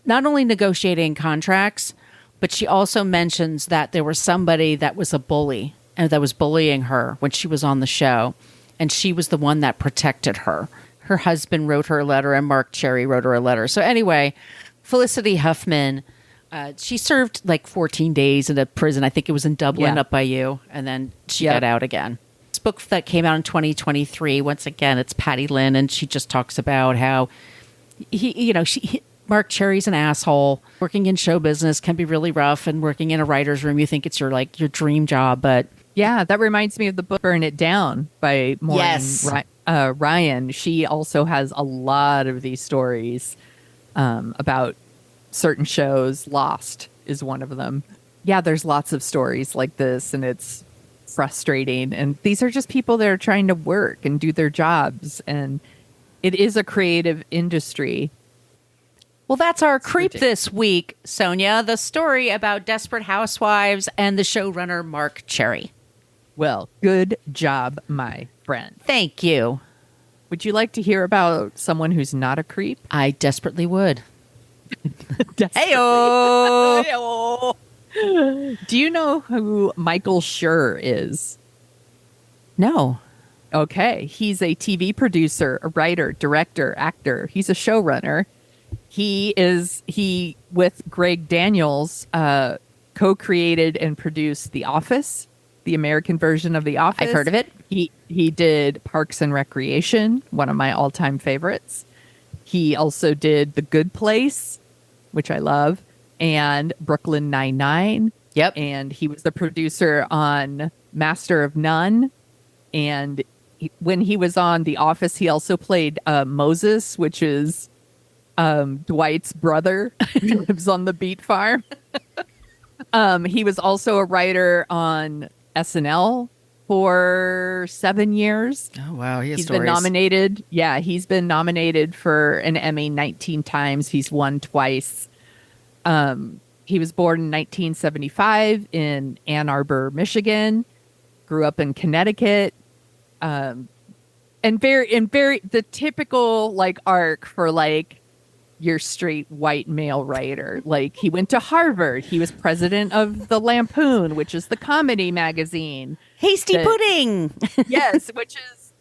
not only negotiating contracts, but she also mentions that there was somebody that was a bully and that was bullying her when she was on the show. And she was the one that protected her. Her husband wrote her a letter and Marc Cherry wrote her a letter. So anyway, Felicity Huffman, she served like 14 days in a prison. I think it was in Dublin up by you. And then she got out again. This book that came out in 2023, once again, it's Patty Lynn. And she just talks about how Marc Cherry's an asshole. Working in show business can be really rough. And working in a writer's room, you think it's your dream job. But yeah, that reminds me of the book Burn It Down by Maureen Ryan. She also has a lot of these stories about certain shows. Lost is one of them. Yeah, there's lots of stories like this, and it's frustrating. And these are just people that are trying to work and do their jobs. And it is a creative industry. Well, that's our creep this week, Sonia. The story about Desperate Housewives and the showrunner Marc Cherry. Well, good job, my friend. Thank you. Would you like to hear about someone who's not a creep? I desperately would. Heyo! Heyo! Do you know who Michael Schur is? No. Okay. He's a TV producer, a writer, director, actor. He's a showrunner. He with Greg Daniels, co-created and produced The Office, the American version of The Office. I've heard of it. He did Parks and Recreation, one of my all-time favorites. He also did The Good Place, which I love, and Brooklyn Nine-Nine. Yep. And he was the producer on Master of None. And when he was on The Office, he also played Moses, which is Dwight's brother who lives on the beet farm. He was also a writer on SNL for 7 years. Oh, wow. He's been nominated. Yeah, he's been nominated for an Emmy 19 times. He's won twice. He was born in 1975 in Ann Arbor, Michigan. Grew up in Connecticut. And very the typical arc for your straight white male writer. He went to Harvard. He was president of the Lampoon, which is the comedy magazine. Hasty Pudding. Yes, which is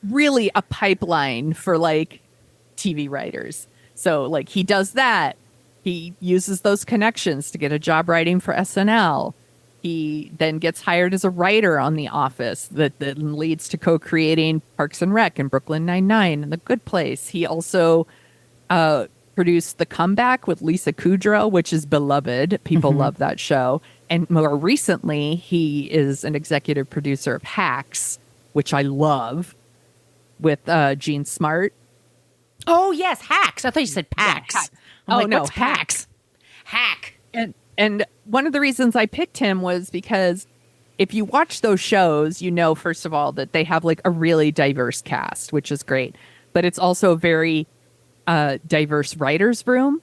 really a pipeline for TV writers. So he does that. He uses those connections to get a job writing for SNL. He then gets hired as a writer on The Office that then leads to co-creating Parks and Rec and Brooklyn Nine-Nine and The Good Place. He also produced The Comeback with Lisa Kudrow, which is beloved. People love that show. And more recently, he is an executive producer of Hacks, which I love, with Gene Smart. Oh, yes, Hacks. I thought you said Packs. Yeah, Hacks. I'm like, no, what's Hacks? Hack. And one of the reasons I picked him was because if you watch those shows, you know, first of all, that they have like a really diverse cast, which is great. But it's also a very diverse writer's room.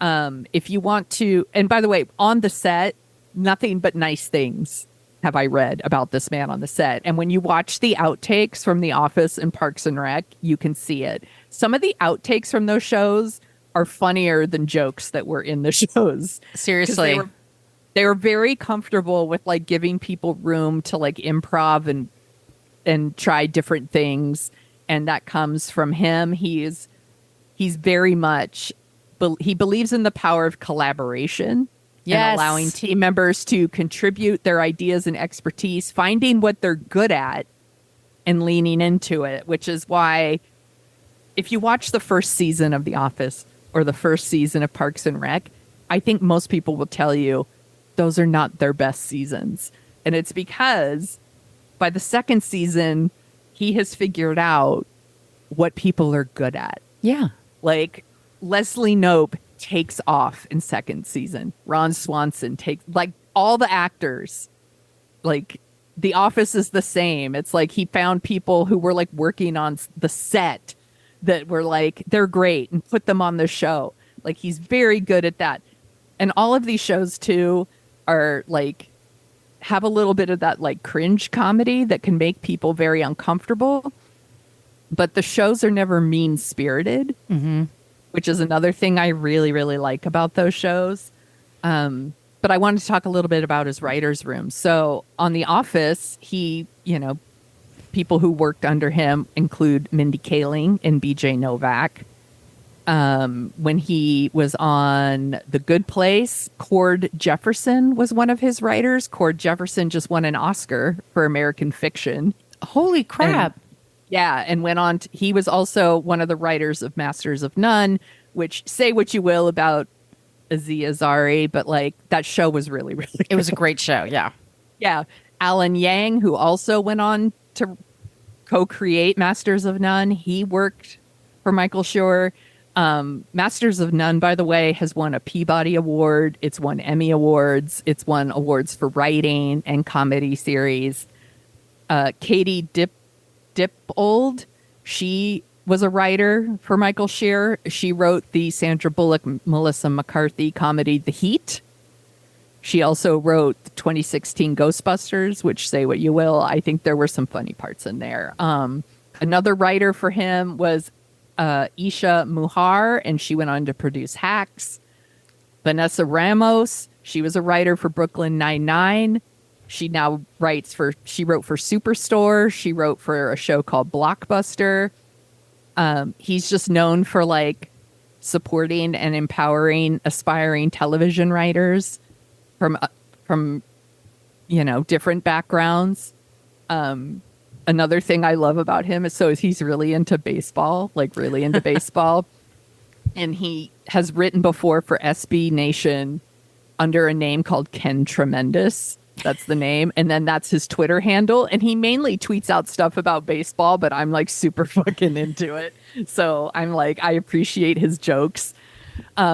If you want to, and by the way, on the set, nothing but nice things have I read about this man on the set. And when you watch the outtakes from The Office and Parks and Rec, you can see it. Some of the outtakes from those shows are funnier than jokes that were in the shows. Seriously. They were very comfortable with like giving people room to like improv and try different things. And that comes from him. He's very much, he believes in the power of collaboration. Yes. And allowing team members to contribute their ideas and expertise, finding what they're good at and leaning into it, which is why if you watch the first season of The Office or the first season of Parks and Rec, I think most people will tell you those are not their best seasons. And it's because by the second season, he has figured out what people are good at. Yeah. Like Leslie Knope takes off in second season. Ron Swanson takes, like, all the actors, like The Office is the same. It's like he found people who were like working on the set that were like, they're great, and put them on the show. Like, he's very good at that. And all of these shows too are like, have a little bit of that like cringe comedy that can make people very uncomfortable. But the shows are never mean spirited. Which is another thing I really, really like about those shows. But I wanted to talk a little bit about his writer's room. So on The Office, he, you know, people who worked under him include Mindy Kaling and BJ Novak. When he was on The Good Place, Cord Jefferson was one of his writers. Cord Jefferson just won an Oscar for American Fiction. Holy crap. And went on he was also one of the writers of Masters of None, which, say what you will about Aziz Ansari, but like that show was really, really good. It was a great show. Yeah. Yeah. Alan Yang, who also went on to co-create Masters of None, he worked for Michael Schur. Masters of None, by the way, has won a Peabody Award. It's won Emmy Awards. It's won awards for writing and comedy series. Katie Dippold, she was a writer for Michael Schur. She wrote the Sandra Bullock, Melissa McCarthy comedy The Heat. She also wrote the 2016 Ghostbusters, which, say what you will, I think there were some funny parts in there. Another writer for him was Isha Muhar, and she went on to produce Hacks. Vanessa Ramos, she was a writer for Brooklyn Nine-Nine. She now she wrote for Superstore. She wrote for a show called Blockbuster. He's just known for like supporting and empowering aspiring television writers from you know, different backgrounds. Another thing I love about him is he's really into baseball, and he has written before for SB Nation under a name called Ken Tremendous. That's the name. And then that's his Twitter handle. And he mainly tweets out stuff about baseball, but I'm like super fucking into it. So I'm like, I appreciate his jokes.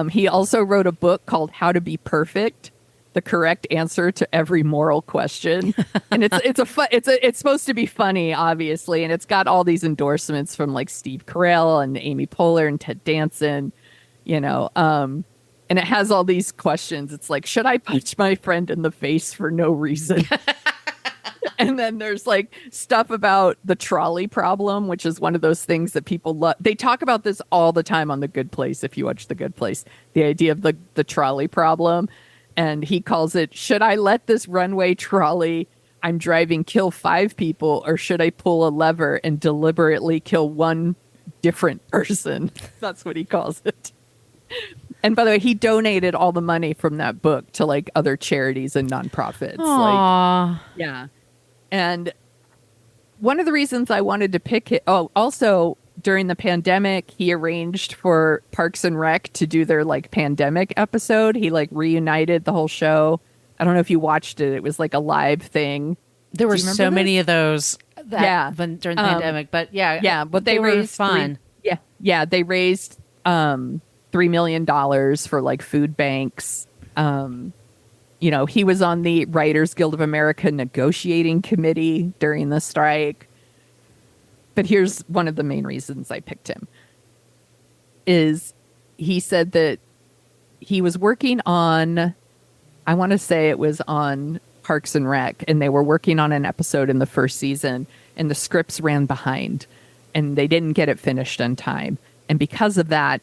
He also wrote a book called How to Be Perfect: The Correct Answer to Every Moral Question. And it's supposed to be funny, obviously. And it's got all these endorsements from like Steve Carell and Amy Poehler and Ted Danson, you know, and it has all these questions. It's like, should I punch my friend in the face for no reason? And then there's like stuff about the trolley problem, which is one of those things that people love. They talk about this all the time on The Good Place. If you watch The Good Place, the idea of the trolley problem. And he calls it, should I let this runway trolley I'm driving kill 5 people, or should I pull a lever and deliberately kill one different person? That's what he calls it. And by the way, he donated all the money from that book to like other charities and nonprofits. Aww. Like, yeah. And one of the reasons I wanted to pick it, also during the pandemic, he arranged for Parks and Rec to do their like pandemic episode. He like reunited the whole show. I don't know if you watched it. It was like a live thing. There were Do you remember so this? many of those during the pandemic, but but they were raised fun. They raised $3 million for like food banks. He was on the Writers Guild of America negotiating committee during the strike. But here's one of the main reasons I picked him. Is he said that he was working on, I want to say it was on Parks and Rec, and they were working on an episode in the first season, and the scripts ran behind, and they didn't get it finished on time. And because of that,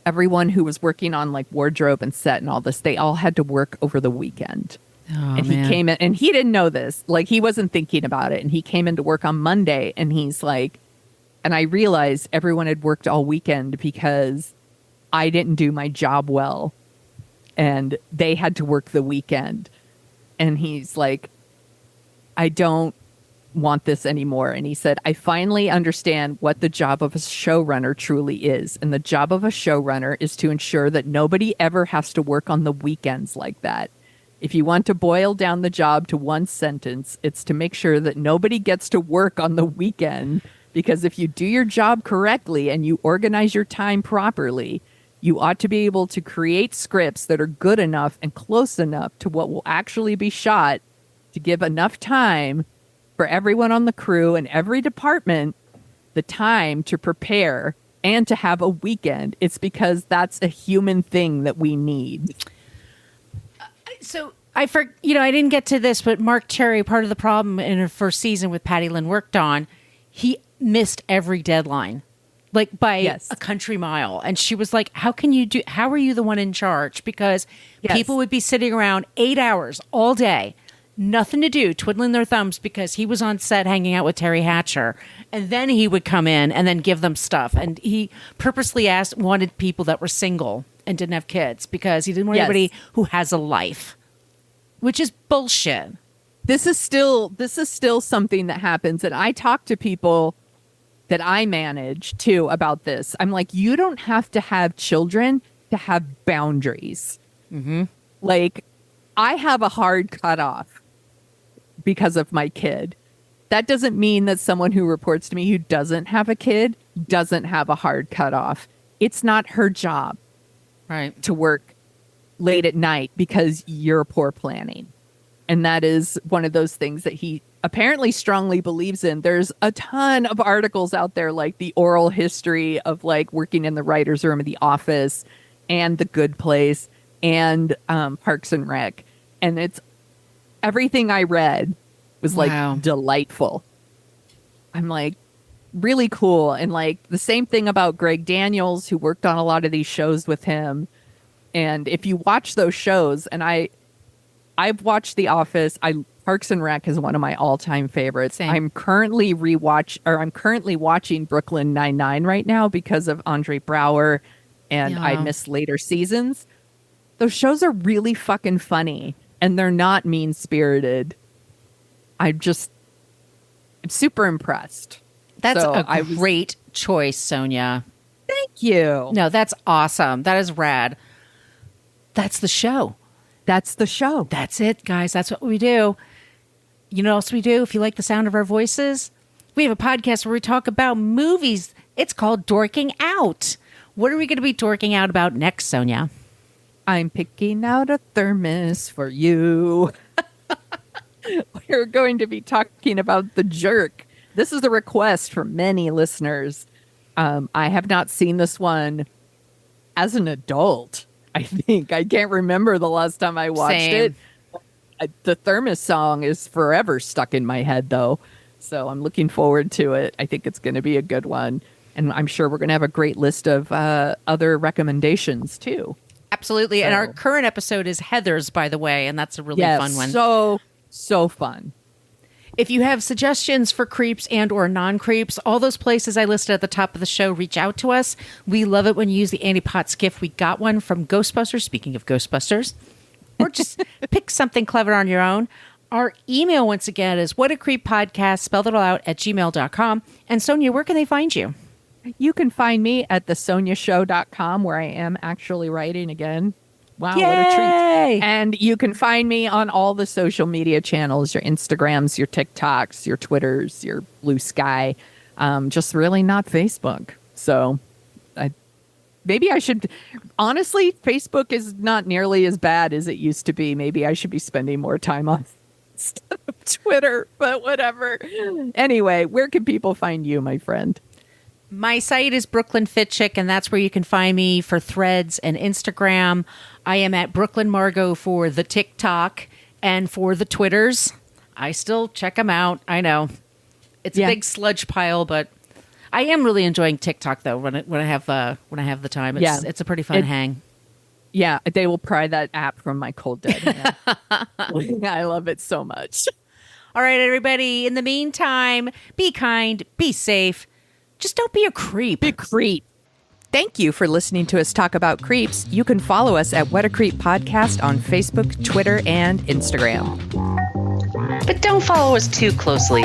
everyone who was working on like wardrobe and set and all this, they all had to work over the weekend. Oh, and man. he came in, and he didn't know this. Like, he wasn't thinking about it. And he came into work on Monday, and he's like, and I realized everyone had worked all weekend because I didn't do my job well, and they had to work the weekend. And he's like, I don't want this anymore. And he said, I finally understand what the job of a showrunner truly is. And the job of a showrunner is to ensure that nobody ever has to work on the weekends like that. If you want to boil down the job to one sentence, it's to make sure that nobody gets to work on the weekend. Because if you do your job correctly and you organize your time properly, you ought to be able to create scripts that are good enough and close enough to what will actually be shot to give enough time for everyone on the crew and every department the time to prepare and to have a weekend. It's because that's a human thing that we need. So I didn't get to this, but Marc Cherry, part of the problem in her first season with Patty Lynn worked on, he missed every deadline, like by a country mile. And she was like, how are you the one in charge? Because people would be sitting around 8 hours all day, nothing to do, twiddling their thumbs because he was on set hanging out with Terry Hatcher. And then he would come in and then give them stuff. And he purposely wanted people that were single and didn't have kids because he didn't want anybody who has a life, which is bullshit. This is still something that happens. And I talk to people that I manage too about this. I'm like, you don't have to have children to have boundaries. Mm-hmm. Like, I have a hard cutoff because of my kid. That doesn't mean that someone who reports to me who doesn't have a kid doesn't have a hard cutoff. It's not her job to work late at night because you're poor planning. And that is one of those things that he apparently strongly believes in. There's a ton of articles out there, like the oral history of like working in the writer's room of The Office and The Good Place and Parks and Rec. And it's everything I read was like delightful. I'm like, really cool. And like the same thing about Greg Daniels, who worked on a lot of these shows with him. And if you watch those shows, and I've watched The Office, Parks and Rec is one of my all-time favorites. Same. I'm currently watching Brooklyn Nine-Nine right now because of Andre Braugher, and I miss later seasons. Those shows are really fucking funny, and they're not mean-spirited. I'm super impressed. That's a great choice, Sonia. Thank you. No, that's awesome. That is rad. That's the show. That's the show. That's it, guys. That's what we do. You know what else we do? If you like the sound of our voices, we have a podcast where we talk about movies. It's called Dorking Out. What are we going to be dorking out about next, Sonia? I'm picking out a thermos for you. We're going to be talking about The Jerk. This is a request from many listeners. I have not seen this one as an adult. I think I can't remember the last time I watched it. The Thermos song is forever stuck in my head, though. So I'm looking forward to it. I think it's going to be a good one. And I'm sure we're going to have a great list of other recommendations, too. Absolutely. And our current episode is Heather's, by the way. And that's a really fun one. So fun. If you have suggestions for creeps and or non-creeps, all those places I listed at the top of the show, reach out to us. We love it when you use the Annie Potts gift. We got one from Ghostbusters, speaking of Ghostbusters. Or just pick something clever on your own. Our email, once again, is whatacreeppodcast, spelled it all out, at gmail.com. And Sonia, where can they find you? You can find me at thesoniashow.com, where I am actually writing again. Wow, Yay! what a treat. And you can find me on all the social media channels, your Instagrams, your TikToks, your Twitters, your Blue Sky. Just really not Facebook. So maybe I should, honestly, Facebook is not nearly as bad as it used to be. Maybe I should be spending more time on instead of Twitter, but whatever. Anyway, where can people find you, my friend? My site is Brooklyn Fit Chick, and that's where you can find me for Threads and Instagram. I am at Brooklyn Margot for the TikTok and for the Twitters. I still check them out. I know it's a big sludge pile, but I am really enjoying TikTok though. When I have the time, it's a pretty fun hang. Yeah, they will pry that app from my cold dead hand. I love it so much. All right, everybody. In the meantime, be kind, be safe. Just don't be a creep. Be a creep. Thank you for listening to us talk about creeps. You can follow us at What a Creep Podcast on Facebook, Twitter, and Instagram. But don't follow us too closely.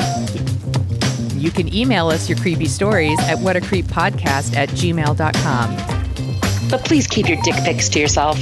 You can email us your creepy stories at whatacreeppodcast@gmail.com. But please keep your dick pics to yourself.